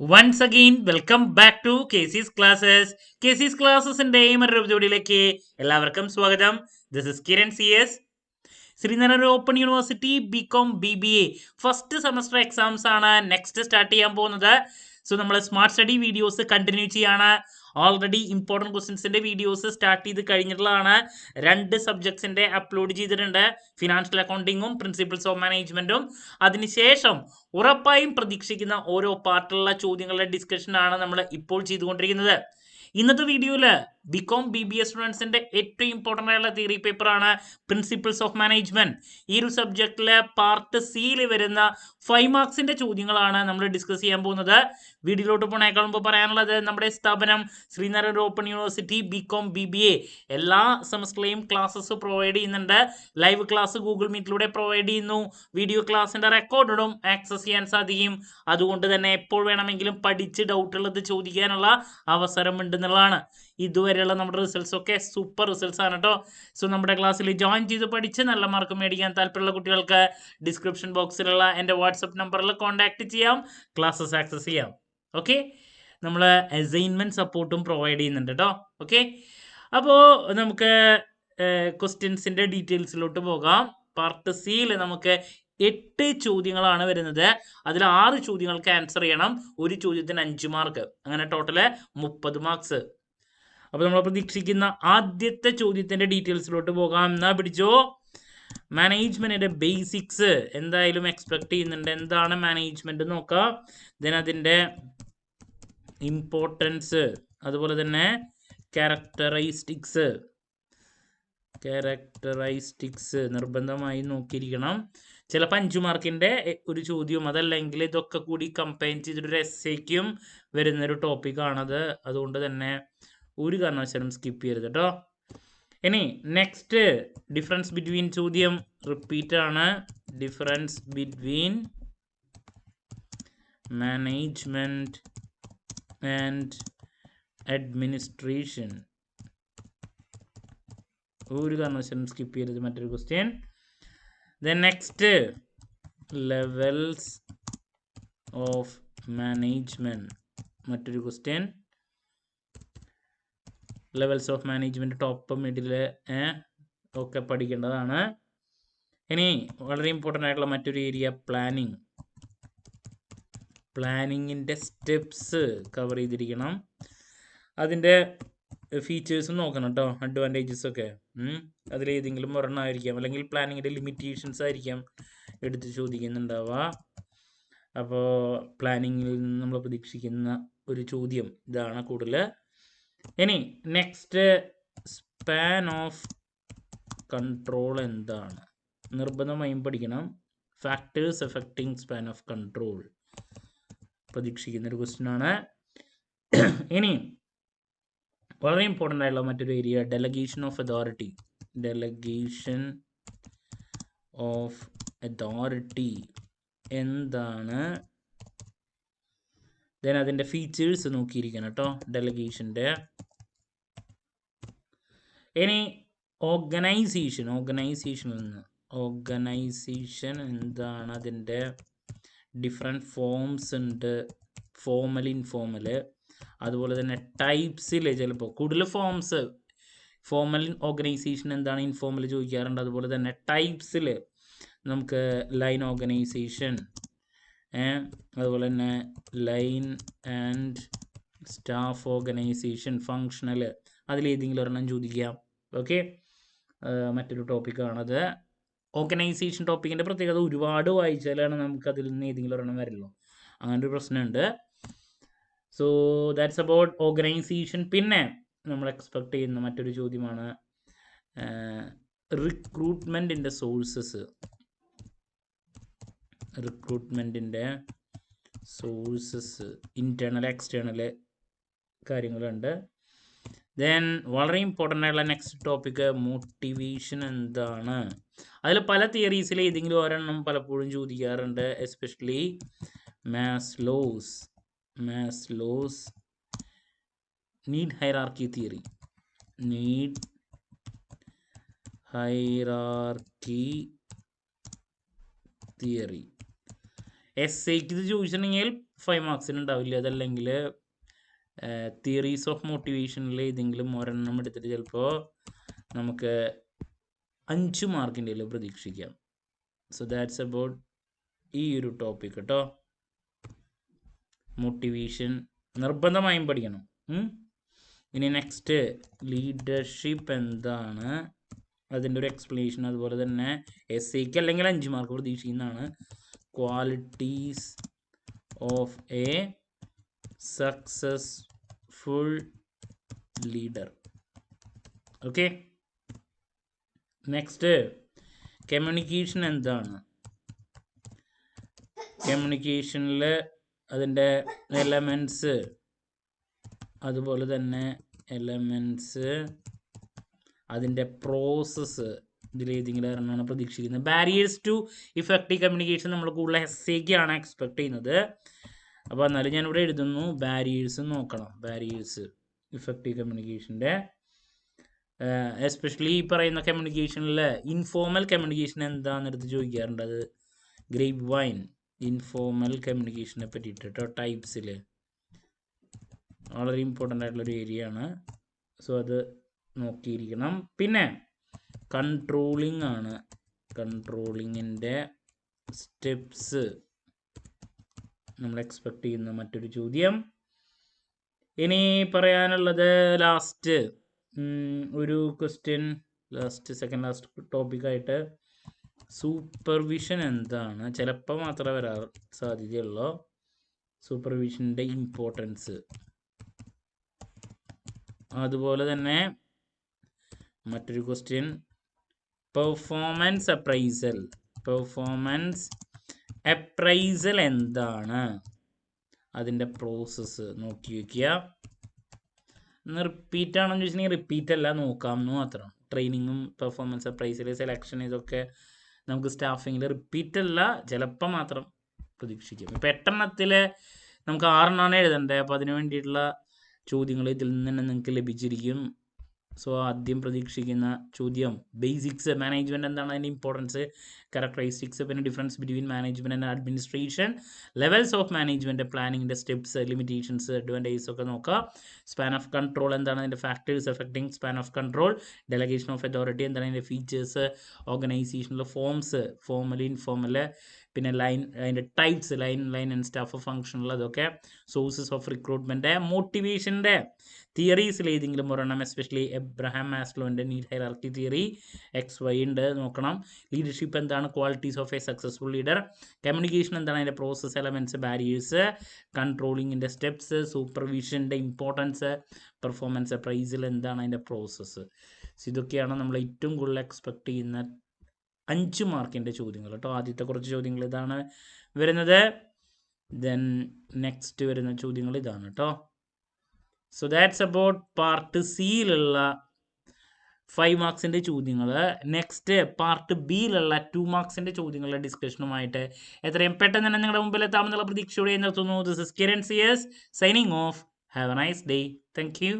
Once again, welcome back to KC's Classes. KC's Classesന്റെ മറ്റൊരു എപ്പിസോഡിലേക്ക് എല്ലാവർക്കും സ്വാഗതം. This is Kiran CS. Sreenarayana open university BCom BBA first semester exams ആണ് next start ചെയ്യാൻ പോകുന്നത്. സോ നമ്മൾ സ്മാർട്ട് സ്റ്റഡി വീഡിയോസ് കണ്ടിന്യൂ ചെയ്യാണ്. ഓൾറെഡി ഇമ്പോർട്ടൻറ്റ് ക്വസ്റ്റ്യൻസിന്റെ വീഡിയോസ് സ്റ്റാർട്ട് ചെയ്ത് കഴിഞ്ഞിട്ടുള്ളതാണ്. 2 സബ്ജക്ട്സിന്റെ അപ്ലോഡ് ചെയ്തിട്ടുണ്ട്, ഫിനാൻഷ്യൽ അക്കൗണ്ടിങ്ങും പ്രിൻസിപ്പിൾസ് ഓഫ് മാനേജ്മെന്റും. അതിനുശേഷം ഉറപ്പായും പ്രതീക്ഷിക്കുന്ന ഓരോ പാർട്ടിലുള്ള ചോദ്യങ്ങളുടെ ഡിസ്കഷനാണ് നമ്മൾ ഇപ്പോൾ ചെയ്തുകൊണ്ടിരിക്കുന്നത്. ഇന്നത്തെ വീഡിയോയിൽ BCom BBA സ്റ്റുഡൻസിന്റെ ഏറ്റവും ഇമ്പോർട്ടൻ്റ് ആയിട്ടുള്ള തിയറി പേപ്പറാണ് പ്രിൻസിപ്പിൾസ് ഓഫ് മാനേജ്മെന്റ്. ഈ ഒരു സബ്ജക്റ്റിലെ പാർട്ട് സിയിൽ വരുന്ന 5 മാർക്സിന്റെ ചോദ്യങ്ങളാണ് നമ്മൾ ഡിസ്കസ് ചെയ്യാൻ പോകുന്നത്. വീഡിയോയിലോട്ട് പോണേക്കാൾ മുമ്പ് പറയാനുള്ളത്, നമ്മുടെ സ്ഥാപനം Sreenarayana open university BCom BBA എല്ലാ സെമസ്റ്ററിലെയും ക്ലാസ്സസ് പ്രൊവൈഡ് ചെയ്യുന്നുണ്ട്. ലൈവ് ക്ലാസ് ഗൂഗിൾ മീറ്റിലൂടെ പ്രൊവൈഡ് ചെയ്യുന്നു. വീഡിയോ ക്ലാസ്സിന്റെ റെക്കോർഡും ആക്സസ് ചെയ്യാൻ സാധിക്കും. അതുകൊണ്ട് തന്നെ എപ്പോൾ വേണമെങ്കിലും പഠിച്ച് ഡൗട്ടുള്ളത് ചോദിക്കാനുള്ള അവസരം ഉണ്ടെന്നുള്ളതാണ്. ഇതുവരെയുള്ള നമ്മുടെ റിസൾട്ട്സ് ഒക്കെ സൂപ്പർ റിസൾട്ട്സ് ആണ് കേട്ടോ. സോ നമ്മുടെ ക്ലാസ്സിൽ ജോയിൻ ചെയ്ത് പഠിച്ച് നല്ല മാർക്ക് മേടിക്കാൻ താല്പര്യമുള്ള കുട്ടികൾക്ക് ഡിസ്ക്രിപ്ഷൻ ബോക്സിലുള്ള എൻ്റെ വാട്സപ്പ് നമ്പറിൽ കോൺടാക്ട് ചെയ്യാം, ക്ലാസ്സസ് ആക്സസ് ചെയ്യാം. ഓക്കെ, നമ്മൾ അസൈൻമെൻറ്റ് സപ്പോർട്ടും പ്രൊവൈഡ് ചെയ്യുന്നുണ്ട് കേട്ടോ. ഓക്കെ, അപ്പോൾ നമുക്ക് ക്വസ്റ്റ്യൻസിൻ്റെ ഡീറ്റെയിൽസിലോട്ട് പോകാം. പാർട്ട് സിയിൽ നമുക്ക് 8 ചോദ്യങ്ങളാണ് വരുന്നത്. അതിൽ 6 ചോദ്യങ്ങൾക്ക് ആൻസർ ചെയ്യണം. ഒരു ചോദ്യത്തിന് 5 മാർക്ക്, അങ്ങനെ ടോട്ടല് 30 മാർക്സ്. അപ്പോൾ നമ്മൾ പ്രതീക്ഷിക്കുന്ന ആദ്യത്തെ ചോദ്യത്തിന്റെ ഡീറ്റെയിൽസിലോട്ട് പോകാം. എന്നാ പിടിച്ചോ. മാനേജ്മെന്റിന്റെ ബേസിക്സ് എന്തായാലും എക്സ്പെക്ട് ചെയ്യുന്നുണ്ട്. എന്താണ് മാനേജ്മെന്റ് നോക്കാം. ദെൻ അതിന്റെ ഇമ്പോർട്ടൻസ്, അതുപോലെ തന്നെ ക്യാരക്ടറിസ്റ്റിക്സ് നിർബന്ധമായി നോക്കിയിരിക്കണം. ചിലപ്പോൾ 5 മാർക്കിന്റെ ഒരു ചോദ്യം, അതല്ലെങ്കിൽ ഇതൊക്കെ കൂടി കമ്പൈൻ ചെയ്തിട്ടൊരു എസ്സേക്കും വരുന്നൊരു ടോപ്പിക്കാണത്. അതുകൊണ്ട് തന്നെ ഒരു കാരണവശാലും സ്കിപ്പ് ചെയ്യരുത് കേട്ടോ. ഇനി നെക്സ്റ്റ് ഡിഫറൻസ് ബിറ്റ്വീൻ ചോദ്യം റിപ്പീറ്റ് ആണ്. Difference between management and administration. ഒരു കാരണവശാലും സ്കിപ്പ് ചെയ്യരുത്. മറ്റൊരു question. Then next levels of management, മറ്റൊരു question. Levels of management top middle ഒക്കെ പഠിക്കേണ്ടതാണ്. ഇനി വളരെ ഇമ്പോർട്ടൻ്റ് ആയിട്ടുള്ള മറ്റൊരു ഏരിയ പ്ലാനിങ്. പ്ലാനിങ്ങിൻ്റെ സ്റ്റെപ്സ് കവർ ചെയ്തിരിക്കണം. അതിൻ്റെ ഫീച്ചേഴ്സും നോക്കണം കേട്ടോ, അഡ്വാൻറ്റേജസ് ഒക്കെ. അതിലേതെങ്കിലും ഒരെണ്ണമായിരിക്കാം, അല്ലെങ്കിൽ പ്ലാനിങ്ങിൻ്റെ ലിമിറ്റേഷൻസ് ആയിരിക്കാം എടുത്ത് ചോദിക്കുന്നുണ്ടാവുക. അപ്പോൾ പ്ലാനിങ്ങിൽ നിന്ന് നമ്മൾ പ്രതീക്ഷിക്കുന്ന ഒരു ചോദ്യം ഇതാണ് കൂടുതൽ. ഇനി നെക്സ്റ്റ് സ്പാൻ ഓഫ് കൺട്രോൾ എന്താണ്, നിർബന്ധമായും പഠിക്കണം. Factors affecting span of control പ്രതീക്ഷിക്കുന്നൊരു ക്വസ്റ്റ്യൻ ആണ്. ഇനി വളരെ ഇമ്പോർട്ടൻ്റ് ആയിട്ടുള്ള മറ്റൊരു area delegation of authority. Delegation of authority എന്താണ്, ദെൻ അതിൻ്റെ ഫീച്ചേഴ്സ് നോക്കിയിരിക്കണം കേട്ടോ, ഡെലഗേഷൻ്റെ. ഇനി ഓർഗനൈസേഷൻ എന്താണ്, അതിൻ്റെ ഡിഫറെൻറ്റ് ഫോംസ് ഉണ്ട്, ഫോമൽ ഇൻഫോമൽ. അതുപോലെ തന്നെ ടൈപ്സിൽ ചിലപ്പോൾ കൂടുതൽ ഫോംസ്. ഫോമൽ ഓർഗനൈസേഷൻ എന്താണ്, ഇൻഫോമൽ ചോദിക്കാറുണ്ട്. അതുപോലെ തന്നെ ടൈപ്സിൽ നമുക്ക് ലൈൻ ഓർഗനൈസേഷൻ, അതുപോലെ തന്നെ line and staff organisation, functional, അതിലേതെങ്കിലും ഒരെണ്ണം ചോദിക്കാം. ഓക്കെ, മറ്റൊരു ടോപ്പിക്കാണത്. ഓർഗനൈസേഷൻ ടോപ്പിക്കിൻ്റെ പ്രത്യേകത ഒരുപാട് വായിച്ചാലാണ് നമുക്ക് അതിൽ നിന്ന് ഏതെങ്കിലും ഒരെണ്ണം വരുള്ളൂ. അങ്ങനൊരു പ്രശ്നമുണ്ട്. So that's about organisation. പിന്നെ നമ്മൾ എക്സ്പെക്ട് ചെയ്യുന്ന മറ്റൊരു ചോദ്യമാണ് റിക്രൂട്ട്മെൻറ്റിൻ്റെ സോഴ്സസ്. ഇൻറ്റേർണൽ എക്സ്റ്റേണൽ കാര്യങ്ങളുണ്ട്. ദെൻ വളരെ ഇമ്പോർട്ടൻ്റ് ആയിട്ടുള്ള നെക്സ്റ്റ് ടോപ്പിക്ക് മോട്ടിവേഷൻ എന്താണ്. അതിൽ പല തിയറീസിൽ ഏതെങ്കിലും ഒരെണ്ണം പലപ്പോഴും ചോദിക്കാറുണ്ട്, especially Maslow's need hierarchy theory. എസ്ഐക്ക് ഇത് ചോദിച്ചിട്ടുണ്ടെങ്കിൽ 5 മാർക്സിന് ഉണ്ടാവില്ല. അതല്ലെങ്കിൽ തിയറീസ് ഓഫ് മോട്ടിവേഷനിൽ ഏതെങ്കിലും ഒരെണ്ണം എടുത്തിട്ട് ചിലപ്പോൾ നമുക്ക് 5 മാർക്കിൻ്റെ പ്രതീക്ഷിക്കാം. സോ ദാറ്റ്സ് അബൌട്ട് ഈ ഒരു ടോപ്പിക് കേട്ടോ. മോട്ടിവേഷൻ നിർബന്ധമായും പഠിക്കണം. ഇനി നെക്സ്റ്റ് ലീഡർഷിപ്പ് എന്താണ്, അതിൻ്റെ ഒരു എക്സ്പ്ലനേഷൻ, അതുപോലെ തന്നെ എസ്ഐക്ക് അല്ലെങ്കിൽ 5 മാർക്ക് പ്രതീക്ഷിക്കുന്നതാണ്. Qualities of a successful leader. Okay, next communication എന്താണ്. കമ്മ്യൂണിക്കേഷനിൽ അതിൻ്റെ എലമെൻറ്റ്സ്, അതുപോലെ തന്നെ അതിൻ്റെ പ്രോസസ്സ്, ഇതിലേതെങ്കിലും ഒരെണ്ണമാണ് പ്രതീക്ഷിക്കുന്നത്. ബാരിയേഴ്സ് ടു ഇഫക്റ്റീവ് കമ്മ്യൂണിക്കേഷൻ നമ്മൾ കൂടുതൽ എസ്ഐക്കാണ് എക്സ്പെക്ട് ചെയ്യുന്നത്. അപ്പോൾ എന്നാലും ഞാനിവിടെ എഴുതുന്നു, ബാരിയേഴ്സ് നോക്കണം. ബാരിയേഴ്സ് ഇഫക്റ്റീവ് കമ്മ്യൂണിക്കേഷൻ്റെ എസ്പെഷ്യലി ഈ പറയുന്ന കമ്മ്യൂണിക്കേഷനിൽ ഇൻഫോർമൽ കമ്മ്യൂണിക്കേഷൻ എന്താണെന്ന് എടുത്ത് ചോദിക്കാറുണ്ട്. അത് ഗ്രേപ്പ് വൈൻ ഇൻഫോർമൽ കമ്മ്യൂണിക്കേഷനെ പറ്റിയിട്ട് കേട്ടോ. ടൈപ്സിൽ വളരെ ഇമ്പോർട്ടൻ്റ് ആയിട്ടുള്ളൊരു ഏരിയ ആണ്. സോ അത് നോക്കിയിരിക്കണം. പിന്നെ കൺട്രോളിംഗ് ആണ്. കൺട്രോളിങ്ങിൻ്റെ സ്റ്റെപ്സ് നമ്മൾ എക്സ്പെക്ട് ചെയ്യുന്ന മറ്റൊരു ചോദ്യം. ഇനി പറയാനുള്ളത് ലാസ്റ്റ് ഒരു ക്വസ്റ്റ്യൻ, സെക്കൻഡ് ലാസ്റ്റ് ടോപ്പിക്കായിട്ട് സൂപ്പർവിഷൻ എന്താണ്. ചിലപ്പോൾ മാത്രമേ വരാൻ സാധ്യതയുള്ളൂ. സൂപ്പർവിഷൻ്റെ ഇമ്പോർട്ടൻസ്, അതുപോലെ തന്നെ മറ്റൊരു question performance appraisal. Performance appraisal എന്താണ്, അതിൻ്റെ പ്രോസസ്സ് നോക്കി വയ്ക്കുക. റിപ്പീറ്റ് ആണെന്ന് ചോദിച്ചിട്ടുണ്ടെങ്കിൽ റിപ്പീറ്റ് അല്ല, നോക്കാമെന്ന് മാത്രം. ട്രെയിനിങ്ങും പെർഫോമൻസ് അപ്രൈസൽ, സെലക്ഷൻ, ഇതൊക്കെ നമുക്ക് സ്റ്റാഫിങ്ങിൽ റിപ്പീറ്റ് അല്ല, ചിലപ്പോൾ മാത്രം പ്രതീക്ഷിക്കും. ഇപ്പം 8 എണ്ണത്തിൽ നമുക്ക് 6 എണ്ണമാണ് എഴുതേണ്ടത്. അപ്പോൾ അതിന് വേണ്ടിയിട്ടുള്ള ചോദ്യങ്ങൾ ഇതിൽ നിന്ന് തന്നെ നിങ്ങൾക്ക് ലഭിച്ചിരിക്കും. സോ ആദ്യം പ്രതീക്ഷിക്കുന്ന ചോദ്യം ബേസിക്സ്, മാനേജ്മെൻറ്റ് എന്താണ്, അതിൻ്റെ ഇമ്പോർട്ടൻസ്, ക്യാരക്ടറിസ്റ്റിക്സ്, പിന്നെ difference between management and administration, levels of management, പ്ലാനിങ്ങിൻ്റെ സ്റ്റെപ്സ്, ലിമിറ്റേഷൻസ്, അഡ്വാൻറ്റേജസ് ഒക്കെ നോക്കുക. സ്പാൻ ഓഫ് കൺട്രോൾ എന്താണ്, അതിൻ്റെ factors affecting span of control, delegation of authority എന്താണ്, അതിൻ്റെ ഫീച്ചേഴ്സ്, ഓർഗനൈസേഷനിലെ ഫോംസ്, ഫോർമൽ, ഇൻഫോർമൽ, പിന്നെ ലൈൻ, അതിൻ്റെ ടൈപ്സ്, ലൈൻ ആൻഡ് സ്റ്റാഫ് ഫംഗ്ഷനിൽ, അതൊക്കെ സോഴ്സസ് ഓഫ് റിക്രൂട്ട്മെൻറ്റ്, മോട്ടിവേഷൻ്റെ തിയറീസിൽ ഏതെങ്കിലും ഒരെണ്ണം, എസ്പെഷ്യലി എബ്രഹാം മാസ്ലോൻ്റെ നീഡ് ഹൈറാർക്കി തിയറി, XY ഉണ്ട് നോക്കണം. ലീഡർഷിപ്പ് എന്താണ്, qualities of a successful leader. Communication എന്താണ്, അതിൻ്റെ പ്രോസസ്, എലമെൻറ്റ്സ്, ബാരിയേഴ്സ്, കൺട്രോളിങ്ങിൻ്റെ സ്റ്റെപ്സ്, സൂപ്പർവിഷൻ്റെ ഇമ്പോർട്ടൻസ്, പെർഫോമൻസ് അപ്രൈസൽ എന്താണ്, അതിൻ്റെ പ്രോസസ്സ്. ഇതൊക്കെയാണ് നമ്മൾ ഏറ്റവും കൂടുതൽ എക്സ്പെക്ട് ചെയ്യുന്ന 5 മാർക്കിൻ്റെ ചോദ്യങ്ങൾ കേട്ടോ. ആദ്യത്തെ കുറച്ച് ചോദ്യങ്ങൾ ഇതാണ് വരുന്നത്. ദെൻ നെക്സ്റ്റ് വരുന്ന ചോദ്യങ്ങൾ ഇതാണ് കേട്ടോ. സോ ദാറ്റ്സ് അബൌട്ട് പാർട്ട് സിയിലുള്ള 5 മാർക്സിൻ്റെ ചോദ്യങ്ങൾ. നെക്സ്റ്റ് പാർട്ട് ബിയിലുള്ള 2 മാർക്സിൻ്റെ ചോദ്യങ്ങളുടെ ഡിസ്കഷനുമായിട്ട് എത്രയും പെട്ടെന്ന് തന്നെ നിങ്ങളുടെ മുമ്പിൽ എത്താമെന്നുള്ള പ്രതീക്ഷയോടെ നിർത്തുന്നു. This is Kiran CS signing off. Have a nice day. Thank U.